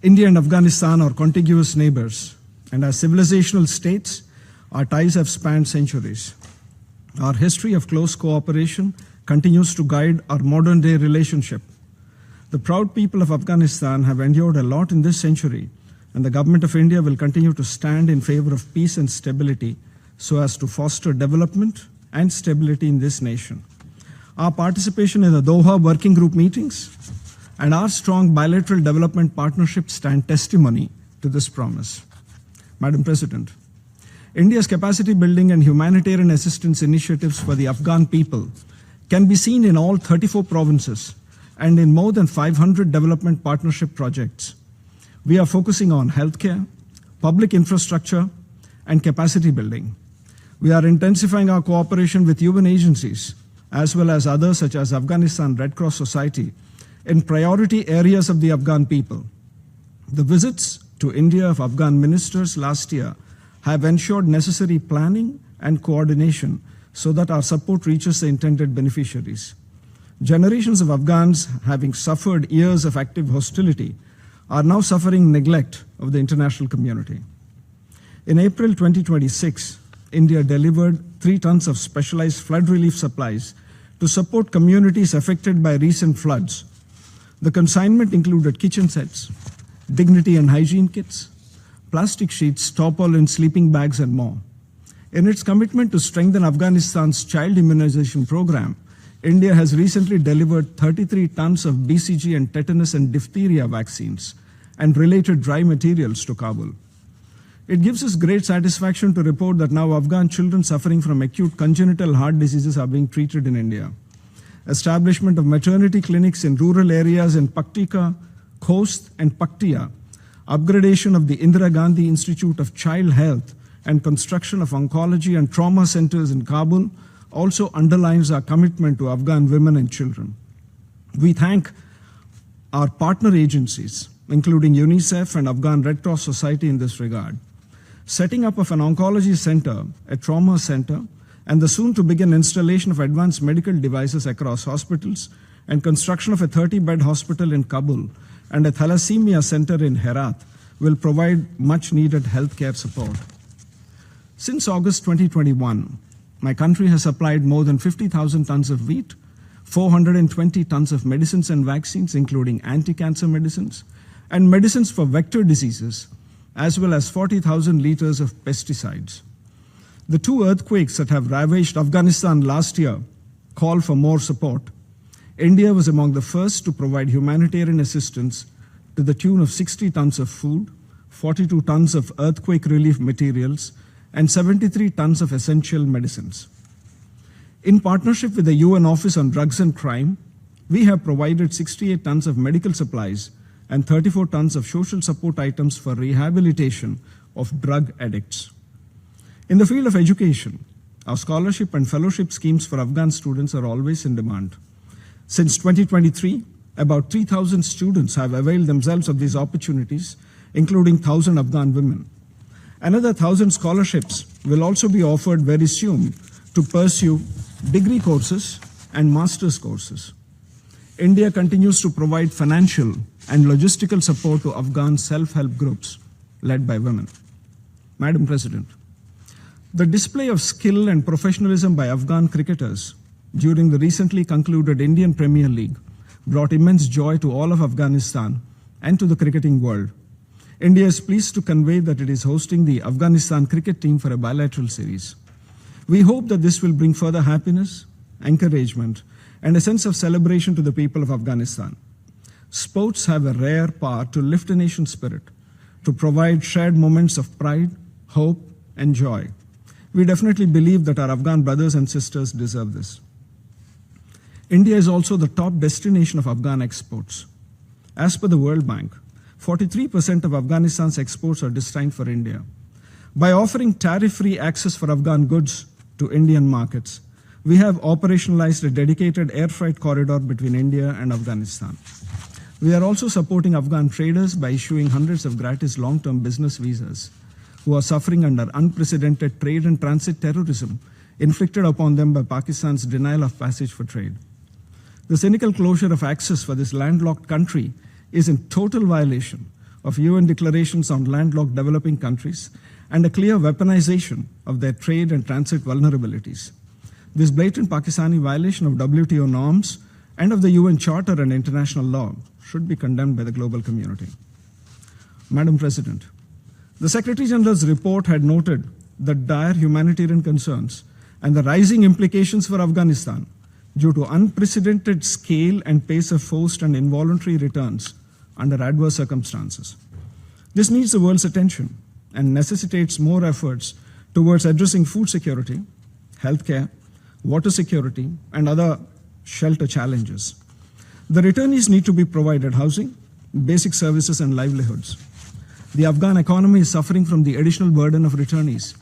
India and Afghanistan are contiguous neighbors, and as civilizational states, our ties have spanned centuries. Our history of close cooperation continues to guide our modern-day relationship. The proud people of Afghanistan have endured a lot in this century, and the government of India will continue to stand in favor of peace and stability so as to foster development and stability in this nation. Our participation in the Doha Working Group meetings and our strong bilateral development partnerships stand testimony to this promise. Madam President, India's capacity building and humanitarian assistance initiatives for the Afghan people can be seen in all 34 provinces and in more than 500 development partnership projects. We are focusing on healthcare, public infrastructure, and capacity building. We are intensifying our cooperation with UN agencies, as well as others such as Afghanistan Red Cross Society, in priority areas of the Afghan people. The visits to India of Afghan ministers last year have ensured necessary planning and coordination so that our support reaches the intended beneficiaries. Generations of Afghans, having suffered years of active hostility, are now suffering neglect of the international community. In April 2026, India delivered 3 tons of specialized flood relief supplies to support communities affected by recent floods. The consignment included kitchen sets, dignity and hygiene kits, plastic sheets, tarpaulin, sleeping bags, and more. In its commitment to strengthen Afghanistan's child immunization program, India has recently delivered 33 tons of BCG and tetanus and diphtheria vaccines and related dry materials to Kabul. It gives us great satisfaction to report that now Afghan children suffering from acute congenital heart diseases are being treated in India. Establishment of maternity clinics in rural areas in Paktika, Khost, and Paktia, upgradation of the Indira Gandhi Institute of Child Health, and construction of oncology and trauma centers in Kabul also underlines our commitment to Afghan women and children. We thank our partner agencies, including UNICEF and Afghan Red Cross Society in this regard. Setting up of an oncology center, a trauma center, and the soon-to-begin installation of advanced medical devices across hospitals and construction of a 30-bed hospital in Kabul and a thalassemia center in Herat will provide much-needed healthcare support. Since August 2021, my country has supplied more than 50,000 tons of wheat, 420 tons of medicines and vaccines, including anti-cancer medicines, and medicines for vector diseases, as well as 40,000 liters of pesticides. The 2 earthquakes that have ravaged Afghanistan last year call for more support. India was among the first to provide humanitarian assistance to the tune of 60 tons of food, 42 tons of earthquake relief materials, and 73 tons of essential medicines. In partnership with the UN Office on Drugs and Crime, we have provided 68 tons of medical supplies and 34 tons of social support items for rehabilitation of drug addicts. In the field of education, our scholarship and fellowship schemes for Afghan students are always in demand. Since 2023, about 3,000 students have availed themselves of these opportunities, including 1,000 Afghan women. Another 1,000 scholarships will also be offered very soon to pursue degree courses and master's courses. India continues to provide financial and logistical support to Afghan self-help groups led by women. Madam President, the display of skill and professionalism by Afghan cricketers during the recently concluded Indian Premier League brought immense joy to all of Afghanistan and to the cricketing world. India is pleased to convey that it is hosting the Afghanistan cricket team for a bilateral series. We hope that this will bring further happiness, encouragement, and a sense of celebration to the people of Afghanistan. Sports have a rare power to lift a nation's spirit, to provide shared moments of pride, hope, and joy. We definitely believe that our Afghan brothers and sisters deserve this. India is also the top destination of Afghan exports. As per the World Bank, 43% of Afghanistan's exports are destined for India. By offering tariff-free access for Afghan goods to Indian markets, we have operationalized a dedicated air freight corridor between India and Afghanistan. We are also supporting Afghan traders by issuing hundreds of gratis long-term business visas who are suffering under unprecedented trade and transit terrorism inflicted upon them by Pakistan's denial of passage for trade. The cynical closure of access for this landlocked country is in total violation of UN declarations on landlocked developing countries, and a clear weaponization of their trade and transit vulnerabilities. This blatant Pakistani violation of WTO norms and of the UN Charter and international law should be condemned by the global community. Madam President, the Secretary General's report had noted the dire humanitarian concerns and the rising implications for Afghanistan due to unprecedented scale and pace of forced and involuntary returns under adverse circumstances. This needs the world's attention and necessitates more efforts towards addressing food security, healthcare, water security, and other shelter challenges. The returnees need to be provided housing, basic services, and livelihoods. The Afghan economy is suffering from the additional burden of returnees.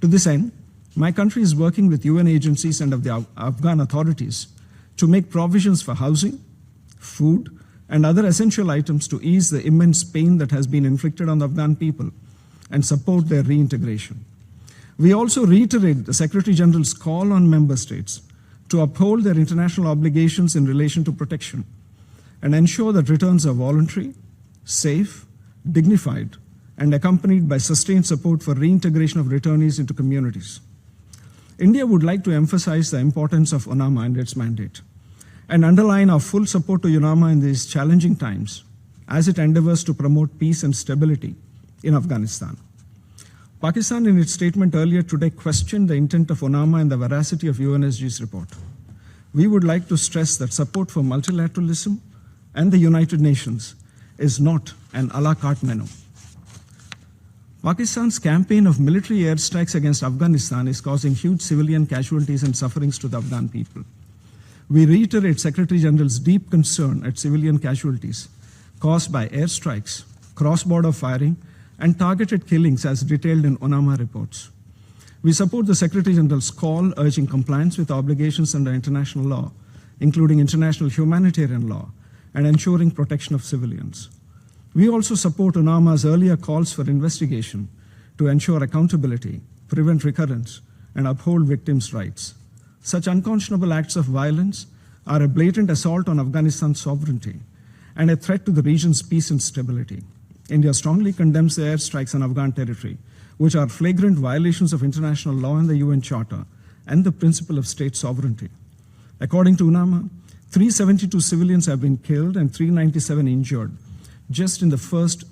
To this end, my country is working with UN agencies and of the Afghan authorities to make provisions for housing, food, and other essential items to ease the immense pain that has been inflicted on the Afghan people and support their reintegration. We also reiterate the Secretary General's call on member states to uphold their international obligations in relation to protection and ensure that returns are voluntary, safe, dignified, and accompanied by sustained support for reintegration of returnees into communities. India would like to emphasize the importance of UNAMA and its mandate and underline our full support to UNAMA in these challenging times as it endeavors to promote peace and stability in Afghanistan. Pakistan, in its statement earlier today, questioned the intent of UNAMA and the veracity of UNSG's report. We would like to stress that support for multilateralism and the United Nations is not an a la carte menu. Pakistan's campaign of military airstrikes against Afghanistan is causing huge civilian casualties and sufferings to the Afghan people. We reiterate Secretary General's deep concern at civilian casualties caused by airstrikes, cross-border firing, and targeted killings as detailed in UNAMA reports. We support the Secretary General's call urging compliance with obligations under international law, including international humanitarian law, and ensuring protection of civilians. We also support UNAMA's earlier calls for investigation to ensure accountability, prevent recurrence, and uphold victims' rights. Such unconscionable acts of violence are a blatant assault on Afghanistan's sovereignty and a threat to the region's peace and stability. India strongly condemns the airstrikes on Afghan territory, which are flagrant violations of international law and the UN Charter and the principle of state sovereignty. According to UNAMA, 372 civilians have been killed and 397 injured just in the first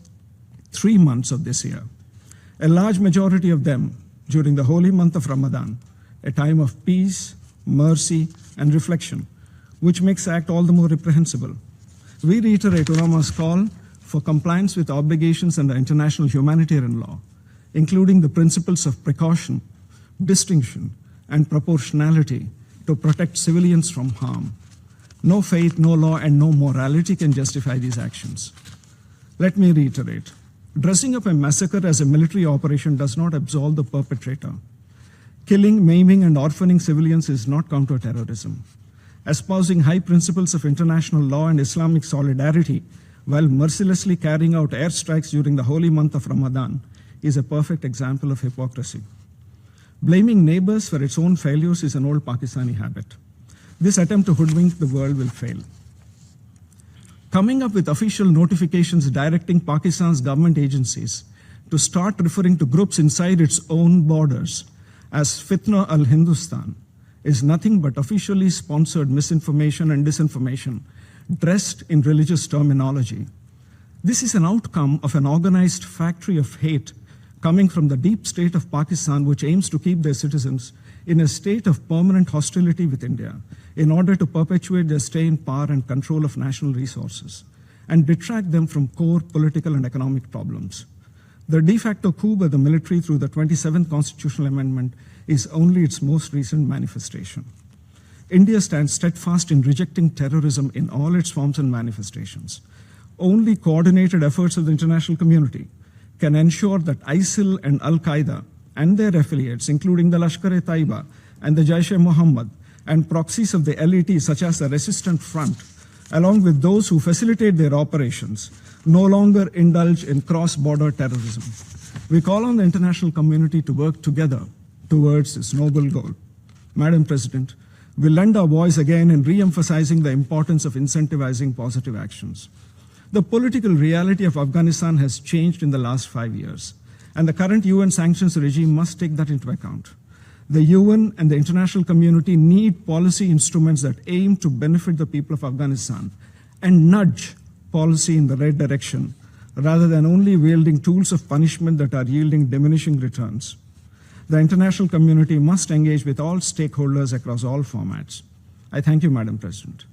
3 months of this year. A large majority of them during the holy month of Ramadan, a time of peace, mercy, and reflection, which makes the act all the more reprehensible. We reiterate UNAMA's call for compliance with obligations under international humanitarian law, including the principles of precaution, distinction, and proportionality to protect civilians from harm. No faith, no law, and no morality can justify these actions. Let me reiterate, dressing up a massacre as a military operation does not absolve the perpetrator. Killing, maiming, and orphaning civilians is not counterterrorism. Espousing high principles of international law and Islamic solidarity while mercilessly carrying out airstrikes during the holy month of Ramadan is a perfect example of hypocrisy. Blaming neighbors for its own failures is an old Pakistani habit. This attempt to hoodwink the world will fail. Coming up with official notifications directing Pakistan's government agencies to start referring to groups inside its own borders as Fitna al-Hindustan is nothing but officially sponsored misinformation and disinformation dressed in religious terminology. This is an outcome of an organized factory of hate coming from the deep state of Pakistan, which aims to keep their citizens in a state of permanent hostility with India in order to perpetuate their stay in power and control of national resources and detract them from core political and economic problems. The de facto coup by the military through the 27th Constitutional Amendment is only its most recent manifestation. India stands steadfast in rejecting terrorism in all its forms and manifestations. Only coordinated efforts of the international community can ensure that ISIL and Al-Qaeda and their affiliates, including the Lashkar-e-Taiba and the Jaish-e-Mohammed, and proxies of the LET such as the Resistant Front, along with those who facilitate their operations, no longer indulge in cross-border terrorism. We call on the international community to work together towards this noble goal. Madam President, we lend our voice again in re-emphasizing the importance of incentivizing positive actions. The political reality of Afghanistan has changed in the last 5 years, and the current UN sanctions regime must take that into account. The UN and the international community need policy instruments that aim to benefit the people of Afghanistan and nudge policy in the right direction, rather than only wielding tools of punishment that are yielding diminishing returns. The international community must engage with all stakeholders across all formats. I thank you, Madam President.